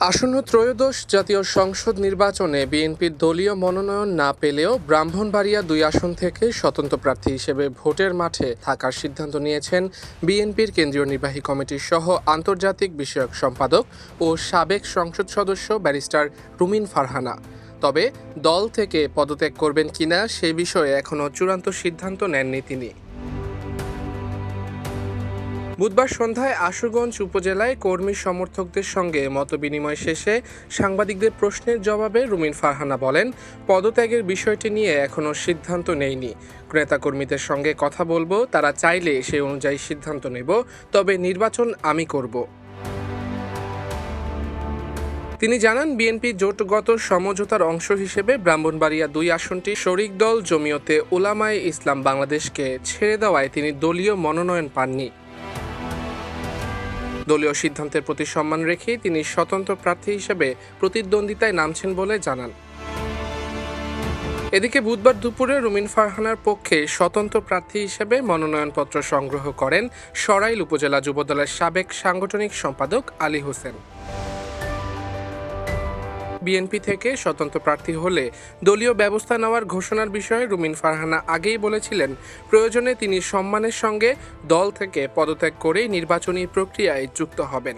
আসন্ন ত্রয়োদশ জাতীয় সংসদ নির্বাচনে বিএনপির দলীয় মনোনয়ন না পেলেও ব্রাহ্মণবাড়িয়া ২ আসন থেকে স্বতন্ত্র প্রার্থী হিসেবে ভোটের মাঠে থাকার সিদ্ধান্ত নিয়েছেন বিএনপির কেন্দ্রীয় নির্বাহী কমিটির সহ আন্তর্জাতিক বিষয়ক সম্পাদক ও সাবেক সংসদ সদস্য ব্যারিস্টার রুমিন ফারহানা। তবে দল থেকে পদত্যাগ করবেন কিনা সে বিষয়ে এখনও চূড়ান্ত সিদ্ধান্ত নেননি তিনি। বুধবার সন্ধ্যায় আশুগঞ্জ উপজেলায় কর্মী সমর্থকদের সঙ্গে মতবিনিময় শেষে সাংবাদিকদের প্রশ্নের জবাবে রুমিন ফারহানা বলেন, পদত্যাগের বিষয়টি নিয়ে এখনও সিদ্ধান্ত নেইনি। নেতাকর্মীদের সঙ্গে কথা বলবো, তারা চাইলে সেই অনুযায়ী সিদ্ধান্ত নেব, তবে নির্বাচন আমি করব। তিনি জানান, বিএনপি জোটগত সমঝোতার অংশ হিসেবে ব্রাহ্মণবাড়িয়া ২ আসনটি শরিক দল জমিয়তে উলামায়ে ইসলাম বাংলাদেশকে ছেড়ে দেওয়ায় তিনি দলীয় মনোনয়ন পাননি। দলীয় সিদ্ধান্তের প্রতি সম্মান রেখেই তিনি স্বতন্ত্র প্রার্থী হিসেবে প্রতিদ্বন্দ্বিতায় নামছেন বলে জানান। এদিকে বুধবার দুপুরে রুমিন ফারহানার পক্ষে স্বতন্ত্র প্রার্থী হিসেবে মনোনয়নপত্র সংগ্রহ করেন সরাইল উপজেলা যুবদলের সাবেক সাংগঠনিক সম্পাদক আলী হোসেন। বিএনপি থেকে স্বতন্ত্র প্রার্থী হলে দলীয় ব্যবস্থা নেওয়ার ঘোষণার বিষয়ে রুমিন ফারহানা আগেই বলেছিলেন, প্রয়োজনে তিনি সম্মানের সঙ্গে দল থেকে পদত্যাগ করেই নির্বাচনী প্রক্রিয়ায় যুক্ত হবেন।